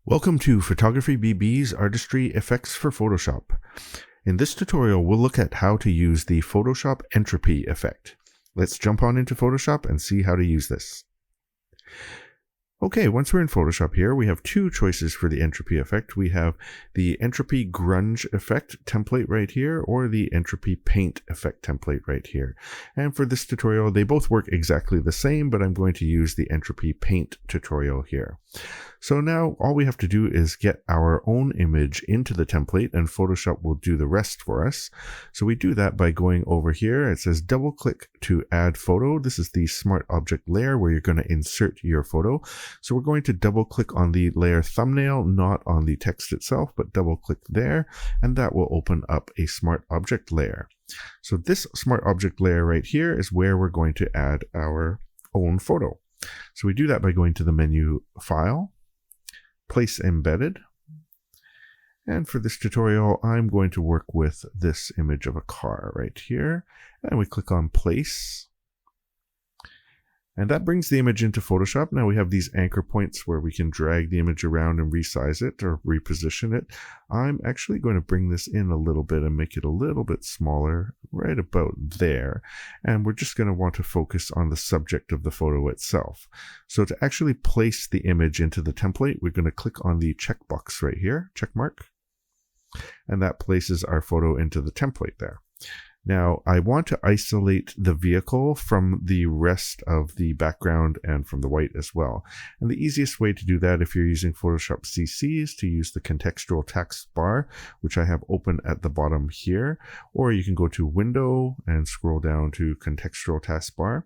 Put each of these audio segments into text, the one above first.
Welcome to Photography BB's Artistry Effects for Photoshop. In this tutorial, we'll look at how to use the Photoshop Entropy effect. Let's jump on into Photoshop and see how to use this. Okay, once we're in Photoshop here, we have two choices for the Entropy effect. We have the Entropy Grunge effect template right here, or the Entropy Paint effect template right here. And for this tutorial, they both work exactly the same, but I'm going to use the Entropy Paint tutorial here. So now all we have to do is get our own image into the template, and Photoshop will do the rest for us. So we do that by going over here. It says double click to add photo. This is the Smart Object layer where you're going to insert your photo. So we're going to double click on the layer thumbnail, not on the text itself, but double click there, and that will open up a Smart Object layer. So this Smart Object layer right here is where we're going to add our own photo. So we do that by going to the menu File, Place Embedded. And for this tutorial, I'm going to work with this image of a car right here. And we click on Place. And that brings the image into Photoshop. Now we have these anchor points where we can drag the image around and resize it or reposition it. I'm actually going to bring this in a little bit and make it a little bit smaller, right about there. And we're just going to want to focus on the subject of the photo itself. So to actually place the image into the template, we're going to click on the checkbox right here, check mark. And that places our photo into the template there. Now, I want to isolate the vehicle from the rest of the background and from the white as well. And the easiest way to do that if you're using Photoshop CC is to use the contextual taskbar, which I have open at the bottom here. Or you can go to Window and scroll down to Contextual Taskbar.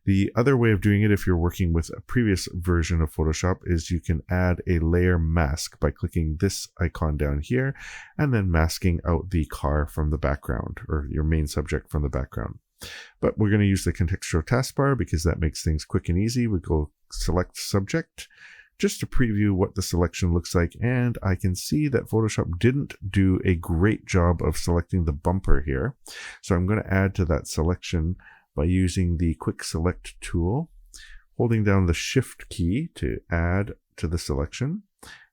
The other way of doing it, if you're working with a previous version of Photoshop, is you can add a layer mask by clicking this icon down here and then masking out the car from the background, or your main subject from the background. But we're going to use the contextual taskbar because that makes things quick and easy. We go select subject just to preview what the selection looks like, and I can see that Photoshop didn't do a great job of selecting the bumper here. So I'm going to add to that selection by using the quick select tool, holding down the shift key to add to the selection.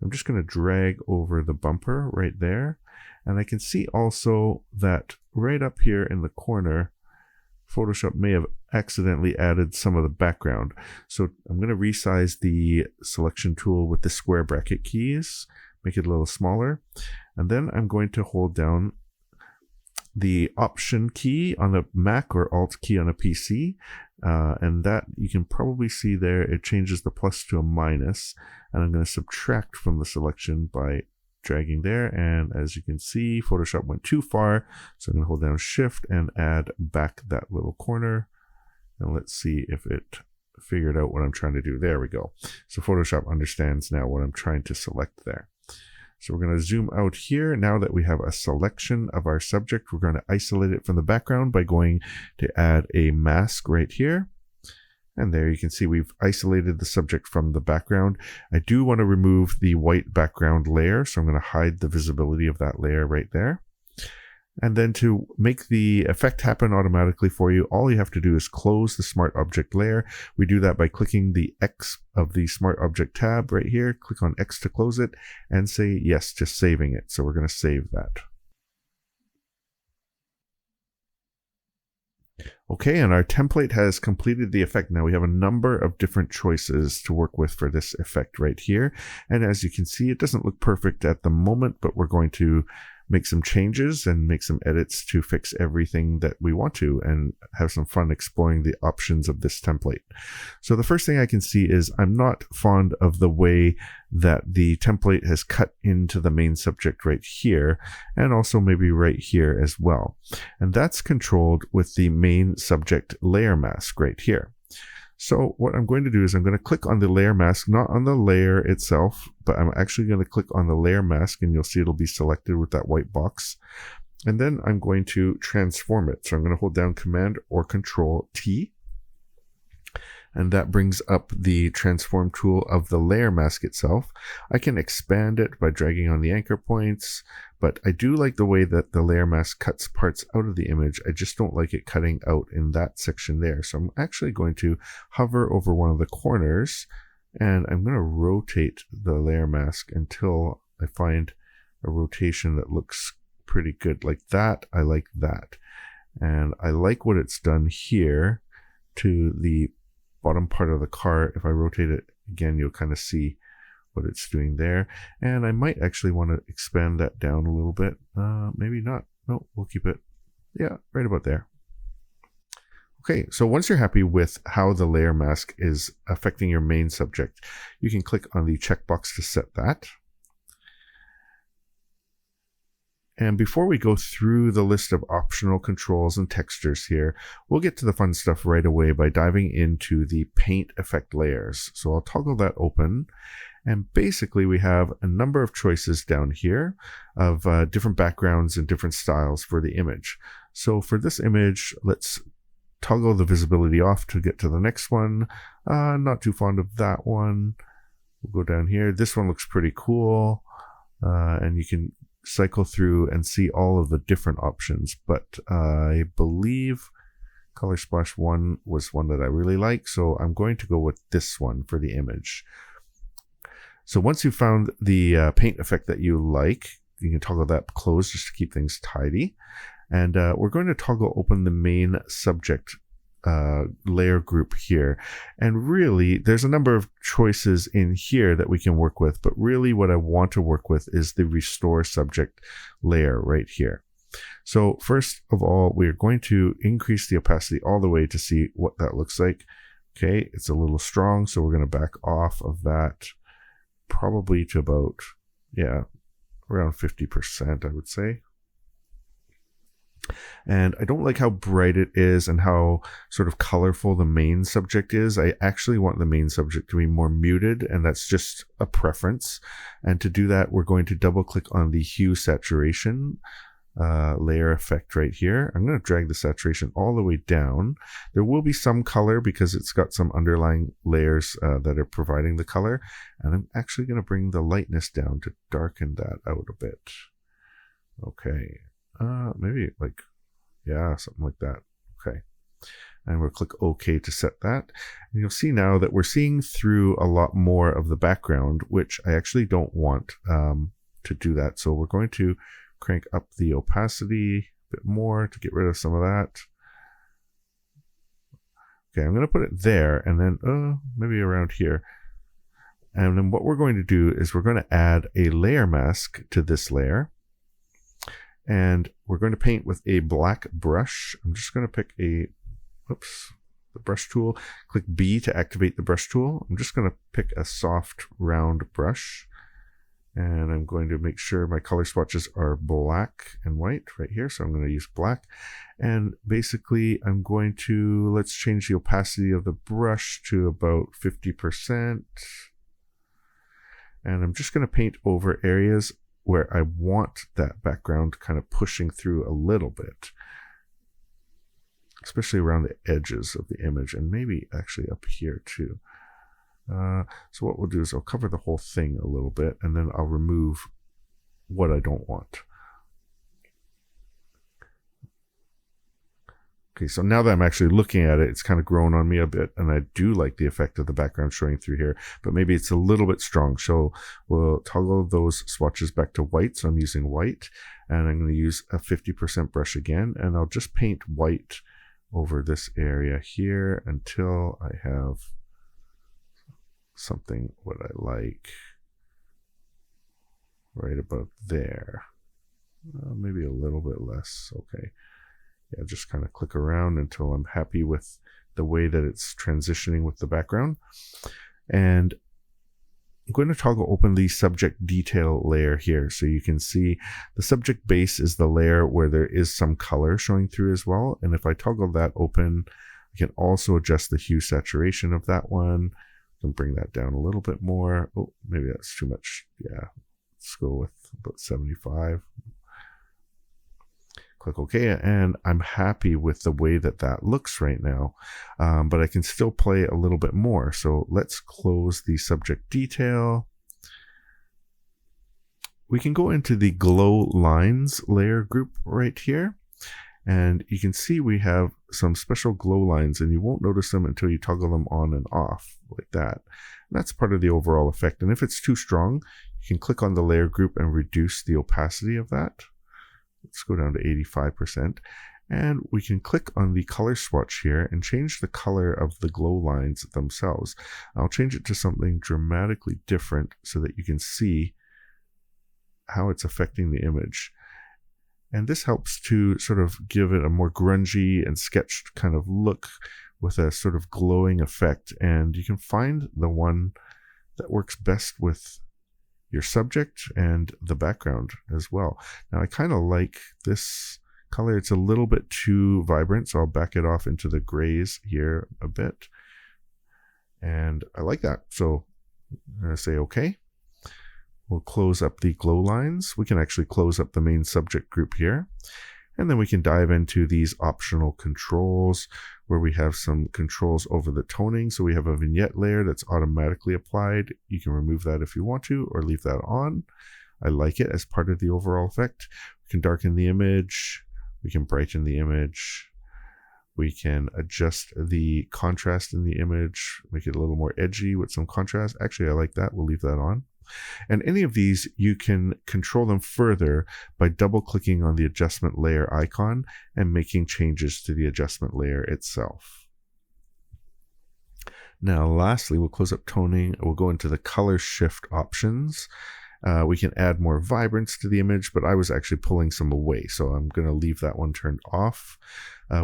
I'm just going to drag over the bumper right there. And I can see also that right up here in the corner, Photoshop may have accidentally added some of the background. So I'm going to resize the selection tool with the square bracket keys, make it a little smaller. And then I'm going to hold down the Option key on a Mac or Alt key on a PC, and that you can probably see there, it changes the plus to a minus, and I'm going to subtract from the selection by dragging there, and as you can see, Photoshop went too far, so I'm going to hold down Shift and add back that little corner, and let's see if it figured out what I'm trying to do. There we go. So Photoshop understands now what I'm trying to select there. So we're going to zoom out here. Now that we have a selection of our subject, we're going to isolate it from the background by going to add a mask right here. And there you can see we've isolated the subject from the background. I do want to remove the white background layer, so I'm going to hide the visibility of that layer right there. And then to make the effect happen automatically for you, all you have to do is close the Smart Object layer. We do that by clicking the X of the Smart Object tab right here. Click on X to close it and say yes to saving it. So we're going to save that. Okay, and our template has completed the effect. Now we have a number of different choices to work with for this effect right here. And as you can see, it doesn't look perfect at the moment, but we're going to make some changes and make some edits to fix everything that we want to and have some fun exploring the options of this template. So the first thing I can see is I'm not fond of the way that the template has cut into the main subject right here, and also maybe right here as well. And that's controlled with the main subject layer mask right here. So what I'm going to do is I'm going to click on the layer mask, not on the layer itself, but I'm actually going to click on the layer mask, and you'll see it'll be selected with that white box. And then I'm going to transform it. So I'm going to hold down Command or Control T. And that brings up the transform tool of the layer mask itself. I can expand it by dragging on the anchor points, but I do like the way that the layer mask cuts parts out of the image. I just don't like it cutting out in that section there. So I'm actually going to hover over one of the corners And I'm going to rotate the layer mask until I find a rotation that looks pretty good. Like that, I like that. And I like what it's done here to the bottom part of the car. If I rotate it again, you'll kind of see what it's doing there. And I might actually want to expand that down a little bit. Maybe not. No, we'll keep it. Yeah, right about there. Okay, so once you're happy with how the layer mask is affecting your main subject, you can click on the checkbox to set that. And before we go through the list of optional controls and textures here, we'll get to the fun stuff right away by diving into the paint effect layers. So I'll toggle that open. And basically we have a number of choices down here of different backgrounds and different styles for the image. So for this image, let's toggle the visibility off to get to the next one. Not too fond of that one. We'll go down here. This one looks pretty cool. And you can cycle through and see all of the different options, but I believe Color Splash 1 was one that I really like, so I'm going to go with this one for the image. So once you've found the paint effect that you like, you can toggle that closed just to keep things tidy. And we're going to toggle open the main subject layer group here. And really, there's a number of choices in here that we can work with, but really what I want to work with is the restore subject layer right here. So first of all, we're going to increase the opacity all the way to see what that looks like. Okay, it's a little strong, so we're going to back off of that probably to about, yeah, around 50%, I would say. And I don't like how bright it is and how sort of colorful the main subject is. I actually want the main subject to be more muted, and that's just a preference. And to do that, we're going to double click on the hue saturation layer effect right here. I'm going to drag the saturation all the way down. There will be some color because it's got some underlying layers that are providing the color. And I'm actually going to bring the lightness down to darken that out a bit. Okay. Maybe like, yeah, something like that. Okay. And we'll click OK to set that. And you'll see now that we're seeing through a lot more of the background, which I actually don't want to do that. So we're going to crank up the opacity a bit more to get rid of some of that. Okay, I'm going to put it there and then maybe around here. And then what we're going to do is we're going to add a layer mask to this layer. And we're going to paint with a black brush. I'm just going to pick the brush tool. Click B to activate the brush tool. I'm just going to pick a soft round brush. And I'm going to make sure my color swatches are black and white right here. So I'm going to use black. And basically I'm going to, let's change the opacity of the brush to about 50%. And I'm just going to paint over areas where I want that background kind of pushing through a little bit, especially around the edges of the image and maybe actually up here too. So what we'll do is I'll cover the whole thing a little bit and then I'll remove what I don't want. Okay, so now that I'm actually looking at it, it's kind of grown on me a bit, and I do like the effect of the background showing through here, but maybe it's a little bit strong. So we'll toggle those swatches back to white. So I'm using white, and I'm going to use a 50% brush again, and I'll just paint white over this area here until I have something what I like right about there. Maybe a little bit less. Okay. Yeah, just kind of click around until I'm happy with the way that it's transitioning with the background. And I'm going to toggle open the subject detail layer here. So you can see the subject base is the layer where there is some color showing through as well. And if I toggle that open, I can also adjust the hue saturation of that one. I can bring that down a little bit more. Oh, maybe that's too much. Yeah, let's go with about 75. Click OK, and I'm happy with the way that that looks right now, but I can still play a little bit more. So let's close the subject detail. We can go into the glow lines layer group right here, And you can see we have some special glow lines, and you won't notice them until you toggle them on and off like that. And that's part of the overall effect. And if it's too strong, you can click on the layer group and reduce the opacity of that. Let's go down to 85%. And we can click on the color swatch here and change the color of the glow lines themselves. I'll change it to something dramatically different so that you can see how it's affecting the image. And this helps to sort of give it a more grungy and sketched kind of look with a sort of glowing effect. And you can find the one that works best with your subject and the background as well. Now I kind of like this color. It's a little bit too vibrant, so I'll back it off into the grays here a bit. And I like that. So I'm going to say okay. We'll close up the glow lines. We can actually close up the main subject group here. And then we can dive into these optional controls where we have some controls over the toning. So we have a vignette layer that's automatically applied. You can remove that if you want to, or leave that on. I like it as part of the overall effect. We can darken the image. We can brighten the image. We can adjust the contrast in the image, make it a little more edgy with some contrast. Actually, I like that. We'll leave that on. And any of these, you can control them further by double clicking on the adjustment layer icon and making changes to the adjustment layer itself. Now, lastly, we'll close up toning. We'll go into the color shift options. We can add more vibrance to the image, but I was actually pulling some away, so I'm going to leave that one turned off.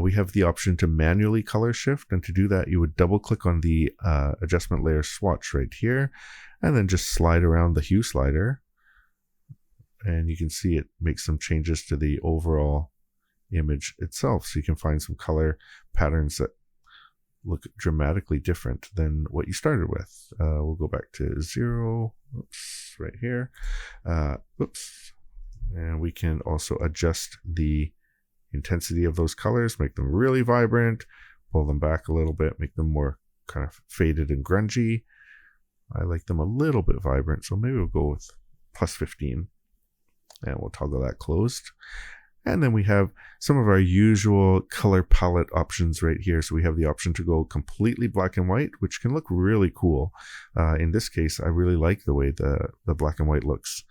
We have the option to manually color shift, and to do that, you would double click on the adjustment layer swatch right here, and then just slide around the hue slider. And you can see it makes some changes to the overall image itself. So you can find some color patterns that look dramatically different than what you started with. We'll go back to 0, oops, right here. Oops. And we can also adjust the intensity of those colors, make them really vibrant, pull them back a little bit, make them more kind of faded and grungy. I like them a little bit vibrant, so maybe we'll go with plus 15. And we'll toggle that closed. And then we have some of our usual color palette options right here. So we have the option to go completely black and white, which can look really cool. In this case, I really like the way the black and white looks.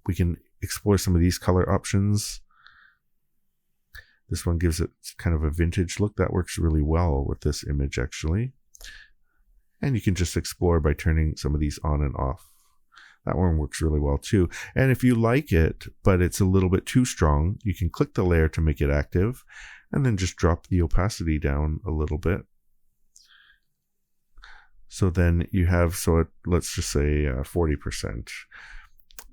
We can explore some of these color options. This one gives it kind of a vintage look. That works really well with this image, actually. And you can just explore by turning some of these on and off. That one works really well too. And if you like it, but it's a little bit too strong, you can click the layer to make it active and then just drop the opacity down a little bit. So then you have, let's just say 40%.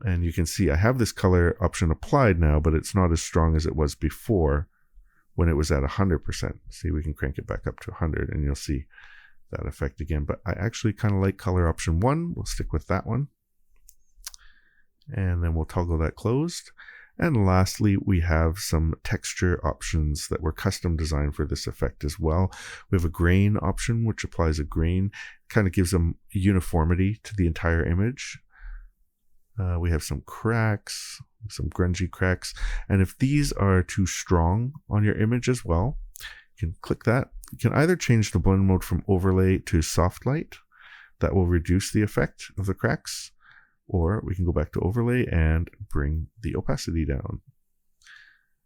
And you can see I have this color option applied now, but it's not as strong as it was before when it was at 100%. See, we can crank it back up to 100 and you'll see that effect again. But I actually kind of like color option 1. We'll stick with that one. And then we'll toggle that closed. And lastly, we have some texture options that were custom designed for this effect as well. We have a grain option, which applies a grain, kind of gives them uniformity to the entire image. We have some cracks, some grungy cracks. And if these are too strong on your image as well, you can click that. You can either change the blend mode from overlay to soft light. That will reduce the effect of the cracks. Or we can go back to overlay and bring the opacity down.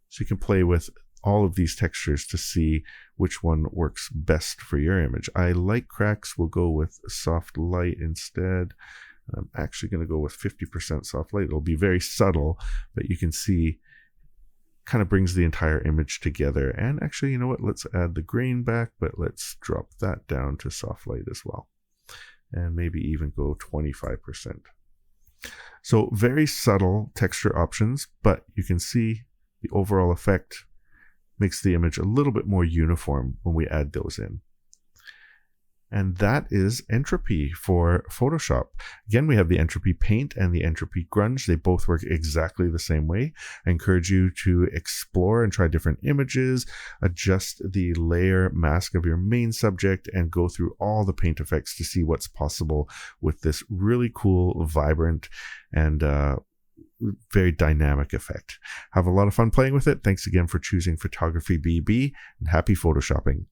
So you can play with all of these textures to see which one works best for your image. I like cracks. We'll go with soft light instead. I'm actually going to go with 50% soft light. It'll be very subtle, but you can see kind of brings the entire image together. And actually, you know what? Let's add the grain back, but let's drop that down to soft light as well. And maybe even go 25%. So very subtle texture options, but you can see the overall effect makes the image a little bit more uniform when we add those in. And that is Entropy for Photoshop. Again, we have the Entropy Paint and the Entropy Grunge. They both work exactly the same way. I encourage you to explore and try different images, adjust the layer mask of your main subject, and go through all the paint effects to see what's possible with this really cool, vibrant, and very dynamic effect. Have a lot of fun playing with it. Thanks again for choosing Photography BB, and happy photoshopping.